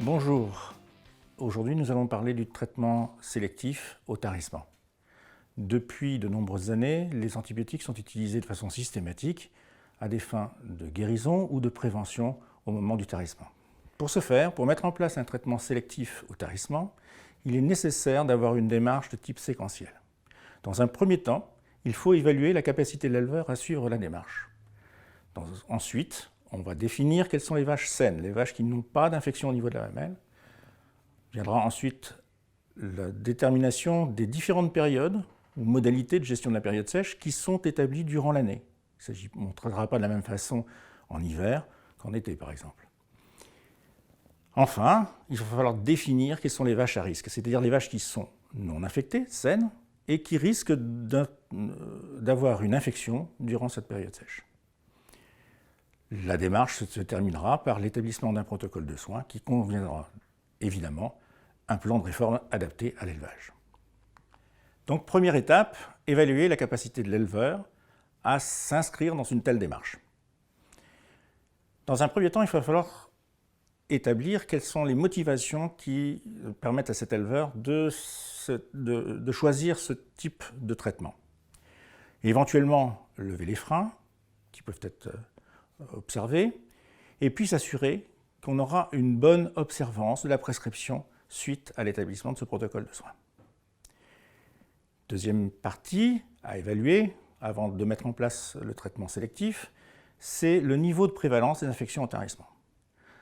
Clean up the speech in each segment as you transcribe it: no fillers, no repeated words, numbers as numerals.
Bonjour, aujourd'hui nous allons parler du traitement sélectif au tarissement. Depuis de nombreuses années, les antibiotiques sont utilisés de façon systématique à des fins de guérison ou de prévention au moment du tarissement. Pour ce faire, pour mettre en place un traitement sélectif au tarissement, il est nécessaire d'avoir une démarche de type séquentiel. Dans un premier temps, il faut évaluer la capacité de l'éleveur à suivre la démarche. Ensuite, on va définir quelles sont les vaches saines, les vaches qui n'ont pas d'infection au niveau de la mamelle. Viendra ensuite la détermination des différentes périodes ou modalités de gestion de la période sèche qui sont établies durant l'année. On ne traitera pas de la même façon en hiver qu'en été, par exemple. Enfin, il va falloir définir quelles sont les vaches à risque, c'est-à-dire les vaches qui sont non infectées, saines, et qui risquent d'avoir une infection durant cette période sèche. La démarche se terminera par l'établissement d'un protocole de soins qui conviendra évidemment un plan de réforme adapté à l'élevage. Donc première étape, évaluer la capacité de l'éleveur à s'inscrire dans une telle démarche. Dans un premier temps, il va falloir établir quelles sont les motivations qui permettent à cet éleveur de choisir ce type de traitement. Et éventuellement, lever les freins qui peuvent être observés, et puis s'assurer qu'on aura une bonne observance de la prescription suite à l'établissement de ce protocole de soins. Deuxième partie à évaluer avant de mettre en place le traitement sélectif, c'est le niveau de prévalence des infections au tarissement.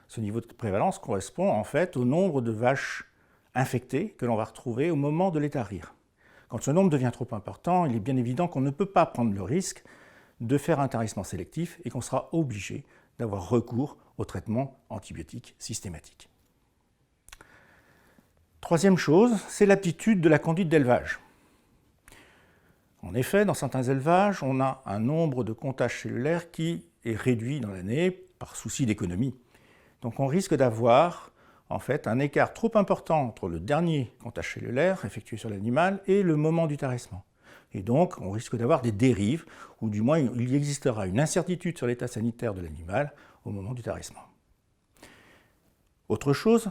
Ce niveau de prévalence correspond en fait au nombre de vaches infectées que l'on va retrouver au moment de les tarir. Quand ce nombre devient trop important, il est bien évident qu'on ne peut pas prendre le risque de faire un tarissement sélectif et qu'on sera obligé d'avoir recours au traitement antibiotique systématique. Troisième chose, c'est l'aptitude de la conduite d'élevage. En effet, dans certains élevages, on a un nombre de comptages cellulaires qui est réduit dans l'année par souci d'économie. Donc on risque d'avoir en fait un écart trop important entre le dernier comptage cellulaire effectué sur l'animal et le moment du tarissement. Et donc, on risque d'avoir des dérives, ou du moins, il existera une incertitude sur l'état sanitaire de l'animal au moment du tarissement. Autre chose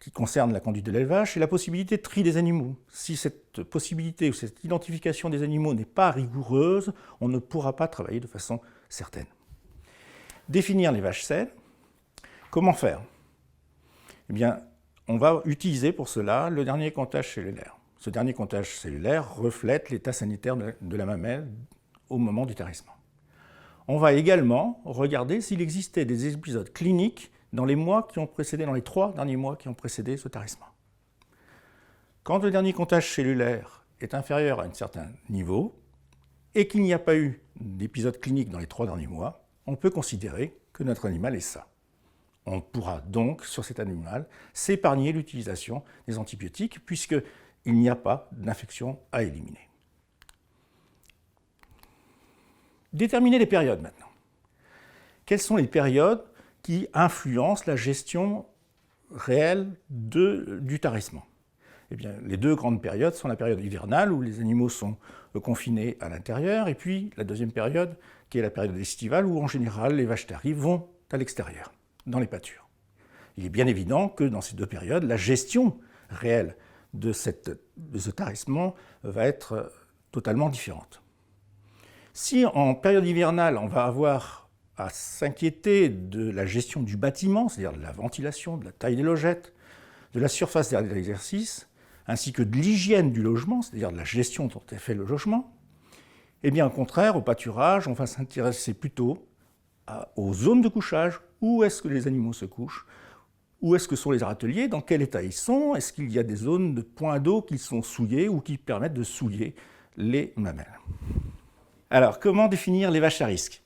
qui concerne la conduite de l'élevage, c'est la possibilité de tri des animaux. Si cette possibilité ou cette identification des animaux n'est pas rigoureuse, on ne pourra pas travailler de façon certaine. Définir les vaches saines, comment faire? Eh bien, on va utiliser pour cela le dernier comptage cellulaire. Ce dernier comptage cellulaire reflète l'état sanitaire de la mamelle au moment du tarissement. On va également regarder s'il existait des épisodes cliniques dans les 3 derniers mois qui ont précédé ce tarissement. Quand le dernier comptage cellulaire est inférieur à un certain niveau et qu'il n'y a pas eu d'épisode clinique dans les 3 derniers mois, on peut considérer que notre animal est sain. On pourra donc, sur cet animal, s'épargner l'utilisation des antibiotiques puisqu'il n'y a pas d'infection à éliminer. Déterminer les périodes maintenant. Quelles sont les périodes qui influencent la gestion réelle du tarissement? Eh bien, les deux grandes périodes sont la période hivernale où les animaux sont confinés à l'intérieur et puis la deuxième période qui est la période estivale où en général les vaches taries vont à l'extérieur, dans les pâtures. Il est bien évident que dans ces deux périodes, la gestion réelle de ce tarissement va être totalement différente. Si en période hivernale, on va avoir à s'inquiéter de la gestion du bâtiment, c'est-à-dire de la ventilation, de la taille des logettes, de la surface d'exercice, ainsi que de l'hygiène du logement, c'est-à-dire de la gestion dont est fait le logement, eh bien au contraire, au pâturage, on va s'intéresser plutôt aux zones de couchage, où est-ce que les animaux se couchent, où est-ce que sont les râteliers, dans quel état ils sont, est-ce qu'il y a des zones de points d'eau qui sont souillées ou qui permettent de souiller les mamelles. Alors, comment définir les vaches à risque?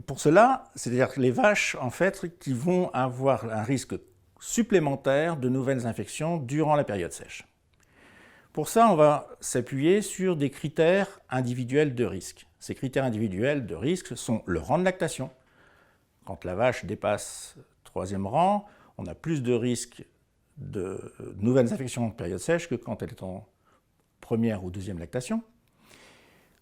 Pour cela, c'est-à-dire les vaches en fait, qui vont avoir un risque supplémentaire de nouvelles infections durant la période sèche. Pour ça, on va s'appuyer sur des critères individuels de risque. Ces critères individuels de risque sont le rang de lactation. Quand la vache dépasse le 3e rang, on a plus de risques de nouvelles infections en période sèche que quand elle est en 1re ou 2e lactation.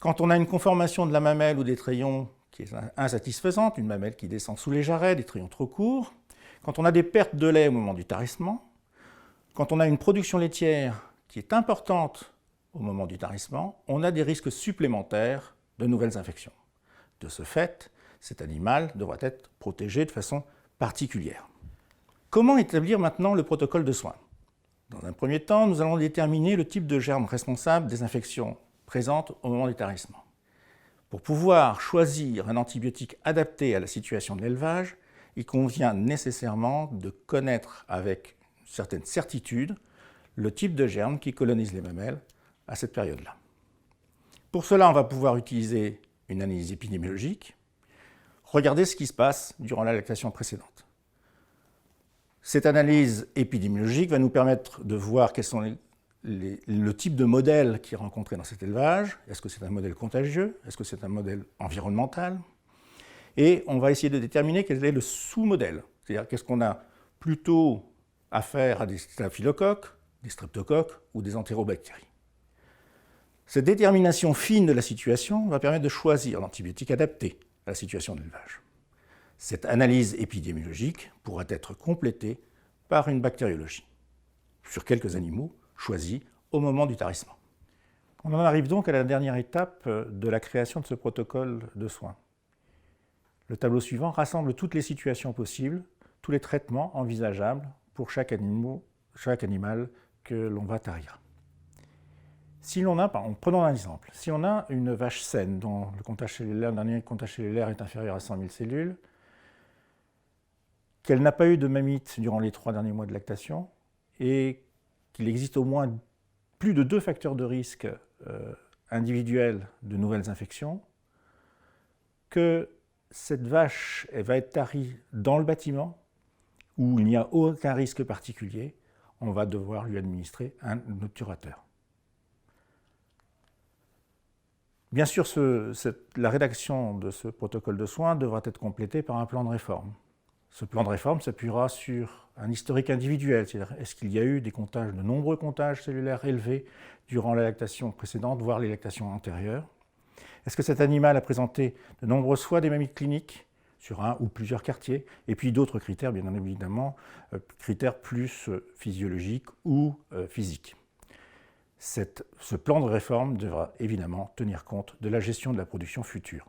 Quand on a une conformation de la mamelle ou des trayons qui est insatisfaisante, une mamelle qui descend sous les jarrets, des trayons trop courts, Quand on a des pertes de lait au moment du tarissement, quand on a une production laitière qui est importante au moment du tarissement, on a des risques supplémentaires de nouvelles infections. De ce fait, cet animal devra être protégé de façon particulière. Comment établir maintenant le protocole de soins? Dans un premier temps, nous allons déterminer le type de germe responsable des infections présentes au moment du tarissement. Pour pouvoir choisir un antibiotique adapté à la situation de l'élevage, il convient nécessairement de connaître avec une certaine certitude le type de germe qui colonise les mamelles à cette période-là. Pour cela, on va pouvoir utiliser une analyse épidémiologique, regarder ce qui se passe durant la lactation précédente. Cette analyse épidémiologique va nous permettre de voir quels sont le type de modèle qui est rencontré dans cet élevage. Est-ce que c'est un modèle contagieux? Est-ce que c'est un modèle environnemental? Et on va essayer de déterminer quel est le sous-modèle. C'est-à-dire qu'est-ce qu'on a plutôt affaire à des staphylocoques, des streptocoques ou des entérobactéries. Cette détermination fine de la situation va permettre de choisir l'antibiotique adapté à la situation de l'élevage. Cette analyse épidémiologique pourra être complétée par une bactériologie sur quelques animaux choisis au moment du tarissement. On en arrive donc à la dernière étape de la création de ce protocole de soins. Le tableau suivant rassemble toutes les situations possibles, tous les traitements envisageables pour chaque animal que l'on va tarir. Si l'on a, prenons un exemple, si on a une vache saine dont le dernier comptage cellulaire est inférieur à 100 000 cellules, qu'elle n'a pas eu de mammites durant les 3 derniers mois de lactation et qu'il existe au moins plus de 2 facteurs de risque individuels de nouvelles infections, que cette vache va être tarie dans le bâtiment où il n'y a aucun risque particulier, on va devoir lui administrer un obturateur. Bien sûr, la rédaction de ce protocole de soins devra être complétée par un plan de réforme. Ce plan de réforme s'appuiera sur un historique individuel, c'est-à-dire est-ce qu'il y a eu de nombreux comptages cellulaires élevés durant la lactation précédente, voire les lactations antérieures. Est-ce que cet animal a présenté de nombreuses fois des mammites cliniques sur un ou plusieurs quartiers, et puis d'autres critères, bien évidemment, critères plus physiologiques ou physiques. Ce plan de réforme devra évidemment tenir compte de la gestion de la production future.